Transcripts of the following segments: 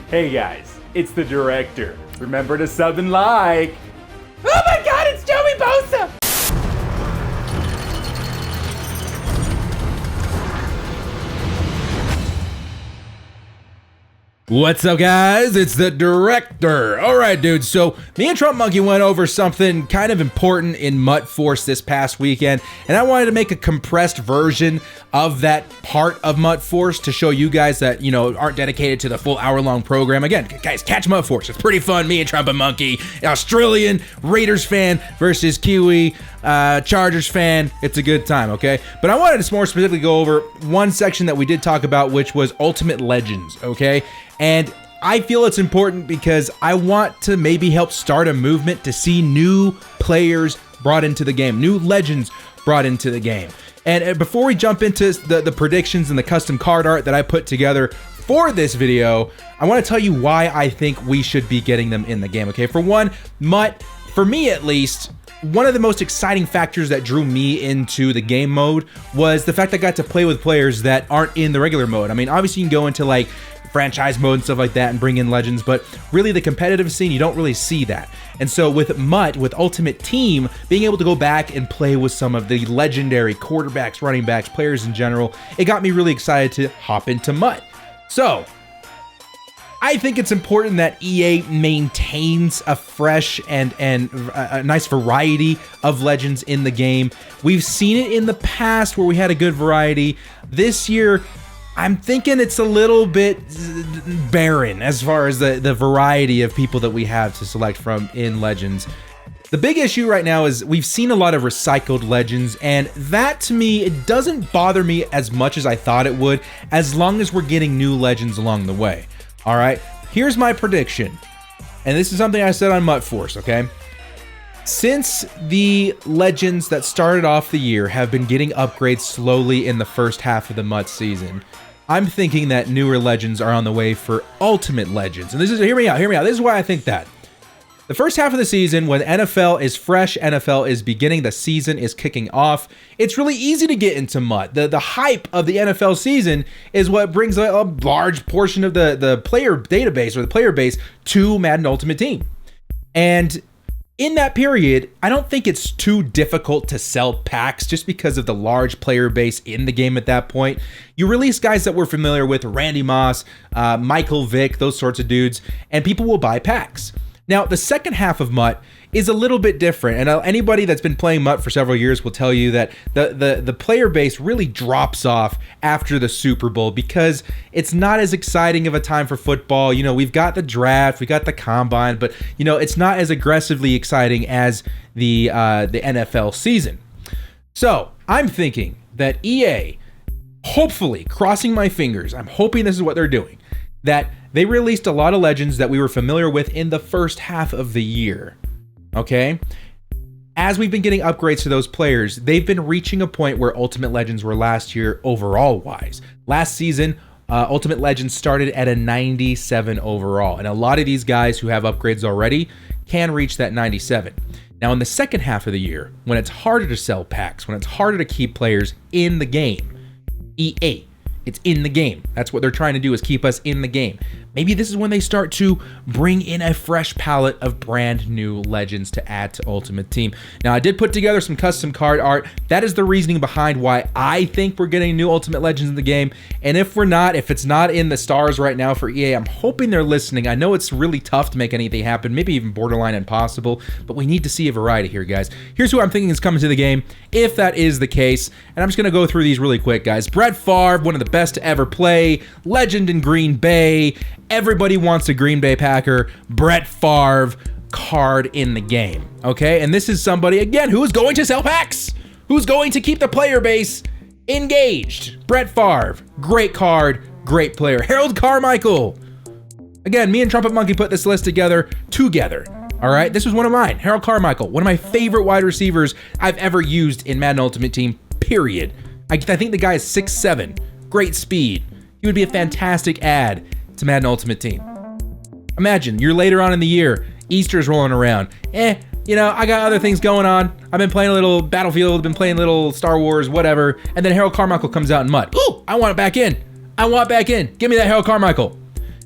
Hey guys, it's the director. Remember to sub and like. Oh my god, it's Joey Bosa! What's up, guys? It's the director. All right, dude. So me and Trump Monkey went over something kind of important in MUT Force this past weekend, and I wanted to make a compressed version of that part of MUT Force to show you guys that, you know, aren't dedicated to the full hour-long program. Again, guys, catch MUT Force. It's pretty fun. Me and Trump and Monkey, Australian Raiders fan versus Kiwi Chargers fan. It's a good time, okay? But I wanted to more specifically go over one section that we did talk about, which was Ultimate Legends, okay? And I feel it's important because I want to maybe help start a movement to see new players brought into the game, new legends brought into the game. And before we jump into the predictions and the custom card art that I put together for this video, I want to tell you why I think we should be getting them in the game, okay? For one, MUT, for me at least, one of the most exciting factors that drew me into the game mode was the fact I got to play with players that aren't in the regular mode. I mean, obviously you can go into like franchise mode and stuff like that and bring in legends, but really the competitive scene, you don't really see that. And so with MUT, with Ultimate Team, being able to go back and play with some of the legendary quarterbacks, running backs, players in general, it got me really excited to hop into MUT. So I think it's important that EA maintains a fresh and a nice variety of legends in the game. We've seen it in the past where we had a good variety. This year, I'm thinking it's a little bit barren as far as the variety of people that we have to select from in Legends. The big issue right now is we've seen a lot of recycled legends, and that to me, it doesn't bother me as much as I thought it would, as long as we're getting new legends along the way. All right, here's my prediction, and this is something I said on MUT Force, okay? Since the legends that started off the year have been getting upgrades slowly in the first half of the MUT season, I'm thinking that newer legends are on the way for Ultimate Legends. And this is, hear me out. This is why I think that. The first half of the season, when NFL is fresh, NFL is beginning, the season is kicking off, it's really easy to get into MUT. The hype of the NFL season is what brings a large portion of the player database or the player base to Madden Ultimate Team. And in that period, I don't think it's too difficult to sell packs just because of the large player base in the game at that point. You release guys that we're familiar with, Randy Moss, Michael Vick, those sorts of dudes, and people will buy packs. Now, the second half of MUT is a little bit different, and anybody that's been playing MUT for several years will tell you that the player base really drops off after the Super Bowl because it's not as exciting of a time for football. You know, we've got the draft, we got the combine, but you know, it's not as aggressively exciting as the NFL season. So I'm thinking that EA, hopefully, crossing my fingers, I'm hoping this is what they're doing, that they released a lot of legends that we were familiar with in the first half of the year, okay? As we've been getting upgrades to those players, they've been reaching a point where Ultimate Legends were last year overall-wise. Last season, Ultimate Legends started at a 97 overall, and a lot of these guys who have upgrades already can reach that 97. Now, in the second half of the year, when it's harder to sell packs, when it's harder to keep players in the game, EA, it's in the game. That's what they're trying to do, is keep us in the game. Maybe this is when they start to bring in a fresh palette of brand new legends to add to Ultimate Team. Now, I did put together some custom card art. That is the reasoning behind why I think we're getting new Ultimate Legends in the game. And if it's not in the stars right now for EA, I'm hoping they're listening. I know it's really tough to make anything happen, maybe even borderline impossible, but we need to see a variety here, guys. Here's who I'm thinking is coming to the game, if that is the case. And I'm just gonna go through these really quick, guys. Brett Favre, one of the best to ever play, legend in Green Bay. Everybody wants a Green Bay Packer, Brett Favre card in the game, okay? And this is somebody, again, who is going to sell packs, who's going to keep the player base engaged. Brett Favre, great card, great player. Harold Carmichael. Again, me and Trumpet Monkey put this list together, all right? This was one of mine, Harold Carmichael, one of my favorite wide receivers I've ever used in Madden Ultimate Team, period. I think the guy is 6'7", great speed. He would be a fantastic add to Madden Ultimate Team. Imagine, you're later on in the year, Easter's rolling around. You know, I got other things going on. I've been playing a little Battlefield, been playing a little Star Wars, whatever. And then Harold Carmichael comes out in MUT. Ooh, I want it back in. Give me that Harold Carmichael.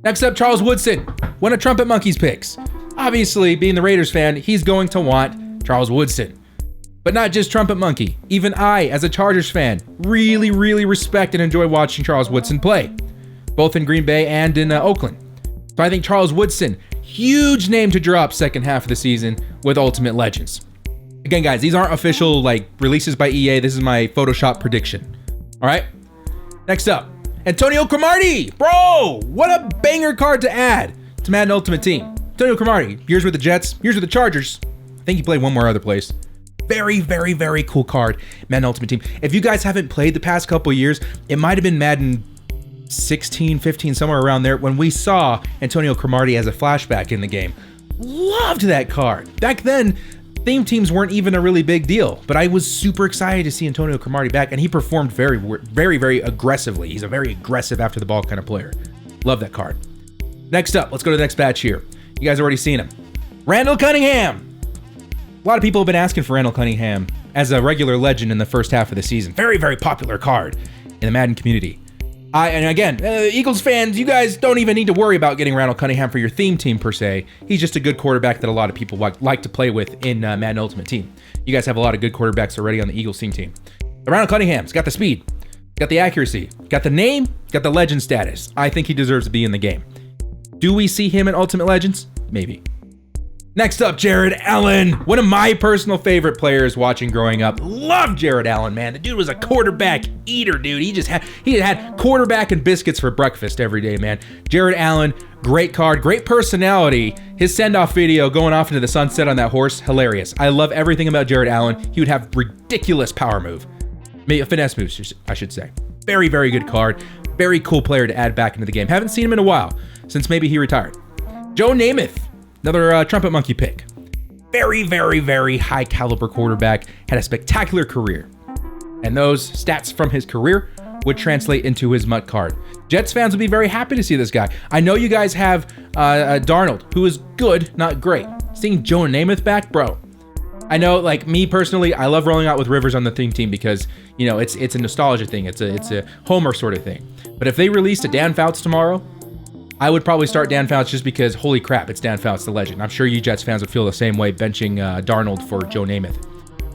Next up, Charles Woodson, one of Trumpet Monkey's picks. Obviously, being the Raiders fan, he's going to want Charles Woodson. But not just Trumpet Monkey. Even I, as a Chargers fan, really respect and enjoy watching Charles Woodson play, both in Green Bay and in Oakland. So I think Charles Woodson, huge name to drop second half of the season with Ultimate Legends. Again, guys, these aren't official releases by EA. This is my Photoshop prediction. All right. Next up, Antonio Cromartie. Bro, what a banger card to add to Madden Ultimate Team. Antonio Cromartie, years with the Jets, years with the Chargers. I think he played one more other place. Very cool card, Madden Ultimate Team. If you guys haven't played the past couple years, it might have been Madden 16, 15, somewhere around there, when we saw Antonio Cromartie as a flashback in the game. Loved that card. Back then, theme teams weren't even a really big deal, but I was super excited to see Antonio Cromartie back, and he performed very aggressively. He's a very aggressive after the ball kind of player. Love that card. Next up, let's go to the next batch here. You guys already seen him. Randall Cunningham. A lot of people have been asking for Randall Cunningham as a regular legend in the first half of the season. Very popular card in the Madden community. And again, Eagles fans, you guys don't even need to worry about getting Randall Cunningham for your theme team per se. He's just a good quarterback that a lot of people like to play with in Madden Ultimate Team. You guys have a lot of good quarterbacks already on the Eagles theme team. But Randall Cunningham's got the speed, got the accuracy, got the name, got the legend status. I think he deserves to be in the game. Do we see him in Ultimate Legends? Maybe. Next up, Jared Allen, one of my personal favorite players watching growing up. Love Jared Allen, man. The dude was a quarterback eater, dude. He had quarterback and biscuits for breakfast every day, man. Jared Allen, great card, great personality. His send-off video going off into the sunset on that horse, hilarious. I love everything about Jared Allen. He would have ridiculous power move. Maybe a finesse move, I should say. Very good card. Very cool player to add back into the game. Haven't seen him in a while, since maybe he retired. Joe Namath. Another Trumpet Monkey pick. Very high caliber quarterback. Had a spectacular career. And those stats from his career would translate into his MUT card. Jets fans would be very happy to see this guy. I know you guys have Darnold, who is good, not great. Seeing Joe Namath back, bro. I know, like me personally, I love rolling out with Rivers on the theme team because, you know, it's a nostalgia thing. It's a homer sort of thing. But if they released a Dan Fouts tomorrow, I would probably start Dan Fouts just because, holy crap, it's Dan Fouts, the legend. I'm sure you Jets fans would feel the same way benching Darnold for Joe Namath.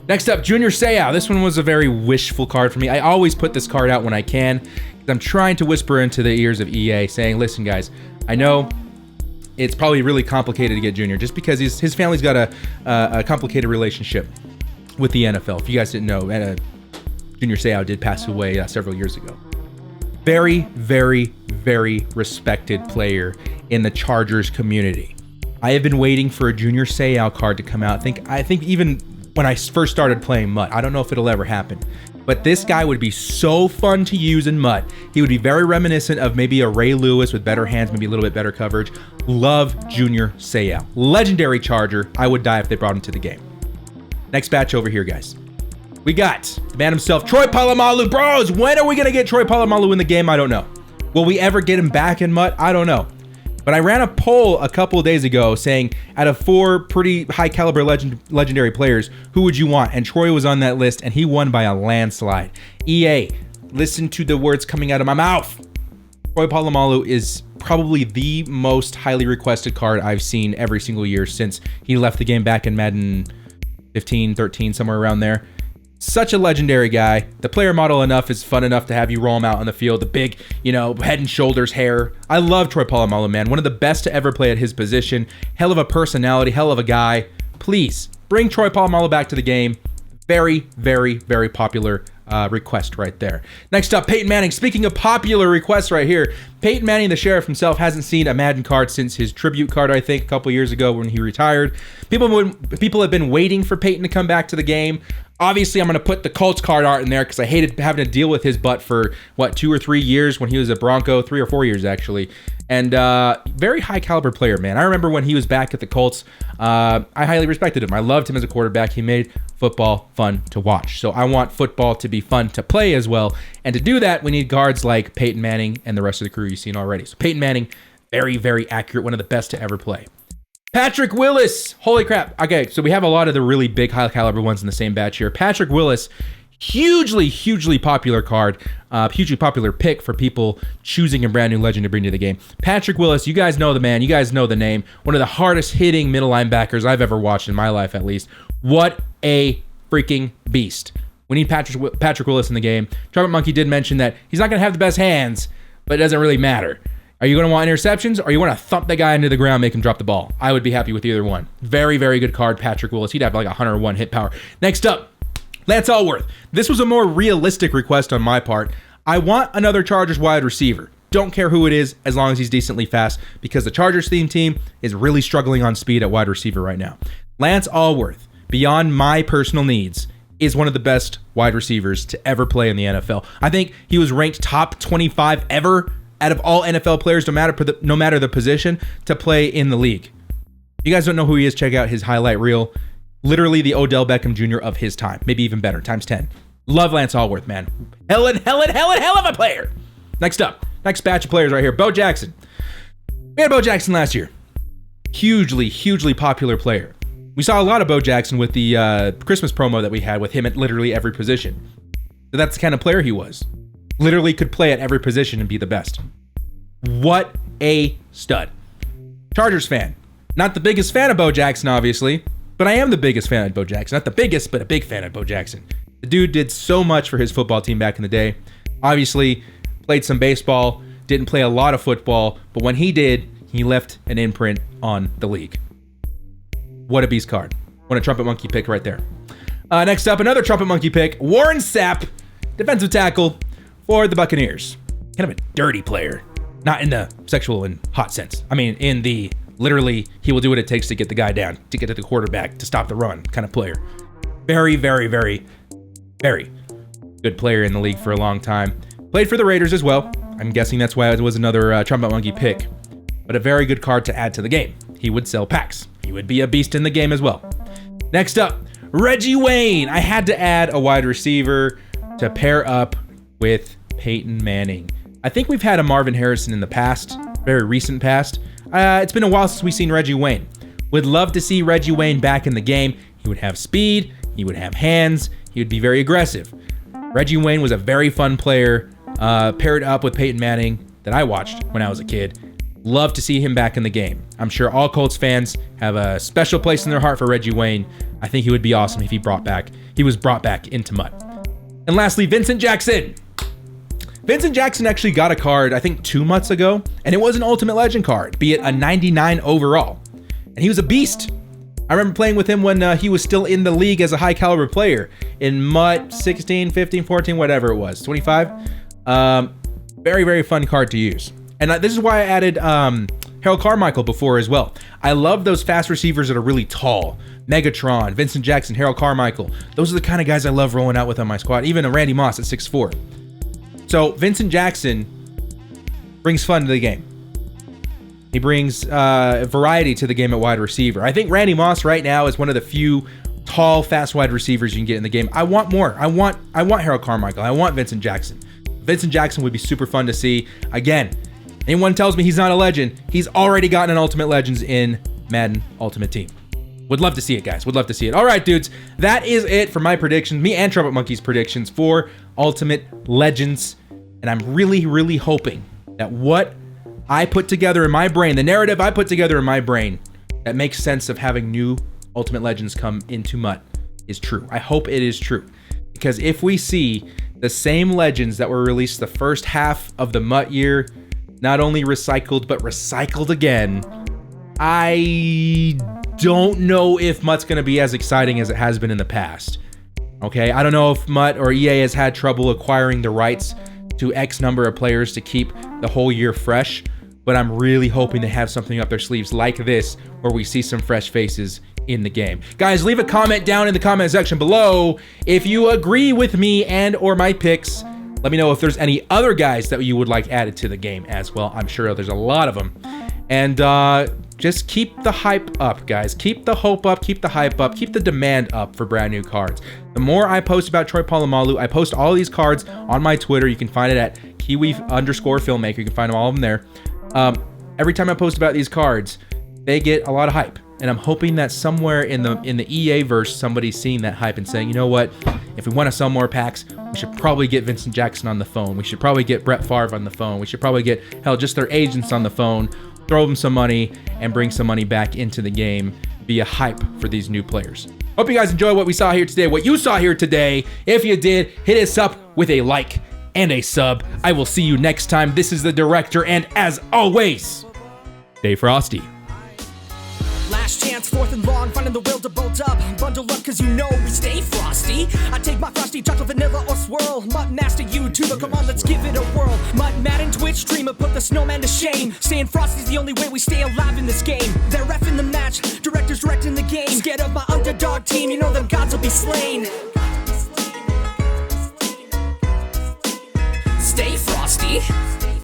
Next up, Junior Seau. This one was a very wishful card for me. I always put this card out when I can. I'm trying to whisper into the ears of EA saying, listen, guys, I know it's probably really complicated to get Junior just because his family's got a complicated relationship with the NFL. If you guys didn't know, Junior Seau did pass away several years ago. Very respected player in the Chargers community. I have been waiting for a Junior Seau card to come out. I think even when I first started playing MUT, I don't know if it'll ever happen, but this guy would be so fun to use in MUT. He would be very reminiscent of maybe a Ray Lewis with better hands, maybe a little bit better coverage. Love Junior Seau. Legendary Charger. I would die if they brought him to the game. Next batch over here, guys. We got the man himself, Troy Polamalu. Bros, when are we going to get Troy Polamalu in the game? I don't know. Will we ever get him back in MUT? I don't know. But I ran a poll a couple of days ago saying, out of 4 pretty high caliber legendary players, who would you want? And Troy was on that list, and he won by a landslide. EA, listen to the words coming out of my mouth. Troy Polamalu is probably the most highly requested card I've seen every single year since he left the game back in Madden 15, 13, somewhere around there. Such a legendary guy. The player model enough is fun enough to have you roll him out on the field. The big, head and shoulders hair. I love Troy Polamalu, man. One of the best to ever play at his position. Hell of a personality, hell of a guy. Please, bring Troy Polamalu back to the game. Very popular request right there. Next up, Peyton Manning. Speaking of popular requests right here, Peyton Manning, the sheriff himself, hasn't seen a Madden card since his tribute card, I think, a couple years ago when he retired. People have been waiting for Peyton to come back to the game. Obviously, I'm going to put the Colts card art in there because I hated having to deal with his butt for, 2 or 3 years when he was a Bronco, 3 or 4 years, actually. And very high caliber player, man. I remember when he was back at the Colts, I highly respected him. I loved him as a quarterback. He made football fun to watch. So I want football to be fun to play as well. And to do that, we need guards like Peyton Manning and the rest of the crew you've seen already. So Peyton Manning, very accurate, one of the best to ever play. Patrick Willis. Holy crap. Okay, so we have a lot of the really big high caliber ones in the same batch here. Patrick Willis, hugely popular card, hugely popular pick for people choosing a brand new legend to bring to the game. Patrick Willis, you guys know the man, you guys know the name. One of the hardest hitting middle linebackers I've ever watched in my life, at least. What a freaking beast. We need Patrick Willis in the game. Trumpet Monkey did mention that he's not going to have the best hands, but it doesn't really matter. Are you going to want interceptions, or you want to thump the guy into the ground, make him drop the ball? I would be happy with either one. Very good card, Patrick Willis. He'd have like 101 hit power. Next up, Lance Allworth. This was a more realistic request on my part. I want another Chargers wide receiver. Don't care who it is, as long as he's decently fast, because the Chargers theme team is really struggling on speed at wide receiver right now. Lance Allworth, beyond my personal needs, is one of the best wide receivers to ever play in the NFL. I think he was ranked top 25 ever out of all NFL players, no matter the position, to play in the league. If you guys don't know who he is, check out his highlight reel. Literally the Odell Beckham Jr. of his time. Maybe even better, times 10. Love Lance Allworth, man. Hell of a player. Next up, next batch of players right here. Bo Jackson. We had Bo Jackson last year. Hugely popular player. We saw a lot of Bo Jackson with the Christmas promo that we had with him at literally every position. So that's the kind of player he was. Literally could play at every position and be the best. What a stud. Chargers fan. Not the biggest fan of Bo Jackson, obviously, but I am the biggest fan of Bo Jackson. Not the biggest, but a big fan of Bo Jackson. The dude did so much for his football team back in the day. Obviously, played some baseball, didn't play a lot of football, but when he did, he left an imprint on the league. What a beast card. What a Trumpet Monkey pick right there. Next up, another Trumpet Monkey pick. Warren Sapp, defensive tackle for the Buccaneers. Kind of a dirty player. Not in the sexual and hot sense. I mean, in the literally, he will do what it takes to get the guy down, to get to the quarterback, to stop the run kind of player. Very good player in the league for a long time. Played for the Raiders as well. I'm guessing that's why it was another Trumpet Monkey pick. But a very good card to add to the game. He would sell packs. He would be a beast in the game as well. Next up, Reggie Wayne. I had to add a wide receiver to pair up with Peyton Manning. I think we've had a Marvin Harrison in the past, very recent past. It's been a while since we've seen Reggie Wayne. Would love to see Reggie Wayne back in the game. He would have speed. He would have hands. He would be very aggressive. Reggie Wayne was a very fun player, paired up with Peyton Manning that I watched when I was a kid. Love to see him back in the game. I'm sure all Colts fans have a special place in their heart for Reggie Wayne. I think he would be awesome if he was brought back into MUT. And lastly, Vincent Jackson. Vincent Jackson actually got a card, I think 2 months ago, and it was an Ultimate Legend card, be it a 99 overall. And he was a beast. I remember playing with him when he was still in the league as a high caliber player in MUT 16, 15, 14, whatever it was, 25. Very fun card to use. And this is why I added Harold Carmichael before as well. I love those fast receivers that are really tall. Megatron, Vincent Jackson, Harold Carmichael. Those are the kind of guys I love rolling out with on my squad. Even a Randy Moss at 6'4". So Vincent Jackson brings fun to the game. He brings variety to the game at wide receiver. I think Randy Moss right now is one of the few tall, fast wide receivers you can get in the game. I want more. I want Harold Carmichael. I want Vincent Jackson. Vincent Jackson would be super fun to see. Again, anyone tells me he's not a legend, he's already gotten an Ultimate Legends in Madden Ultimate Team. Would love to see it, guys. Would love to see it. All right, dudes. That is it for my predictions. Me and Trumpet Monkey's predictions for Ultimate Legends. And I'm really hoping that what I put together in my brain, the narrative I put together in my brain that makes sense of having new Ultimate Legends come into MUT is true. I hope it is true. Because if we see the same legends that were released the first half of the MUT year, not only recycled, but recycled again, I don't know if MUT's going to be as exciting as it has been in the past. Okay, I don't know if MUT or EA has had trouble acquiring the rights to X number of players to keep the whole year fresh, but I'm really hoping they have something up their sleeves like this, where we see some fresh faces in the game. Guys, leave a comment down in the comment section below if you agree with me and or my picks. Let me know if there's any other guys that you would like added to the game as well. I'm sure there's a lot of them. And just keep the hype up, guys. Keep the hope up, keep the hype up, keep the demand up for brand new cards. The more I post about Troy Polamalu, I post all these cards on my Twitter. You can find it at Kiwi_filmmaker. You can find all of them there. Every time I post about these cards, they get a lot of hype. And I'm hoping that somewhere in the EA verse, somebody's seeing that hype and saying, you know what? If we want to sell more packs, we should probably get Vincent Jackson on the phone. We should probably get Brett Favre on the phone. We should probably get, hell, just their agents on the phone, throw them some money, and bring some money back into the game via hype for these new players. Hope you guys enjoy what we saw here today, what you saw here today. If you did, hit us up with a like and a sub. I will see you next time. This is the Director, and as always, stay frosty. Last chance, 4th and long, finding the will to bolt up. Bundle up, cause you know we stay frosty. I take my frosty, chocolate, vanilla, or swirl. MUT Master YouTuber, come on, let's give it a whirl. MUT Madden Twitch streamer, put the snowman to shame. Staying frosty's the only way we stay alive in this game. They're reffing the match, directors directing the game. Scared of my underdog team, you know them gods will be slain. Stay frosty.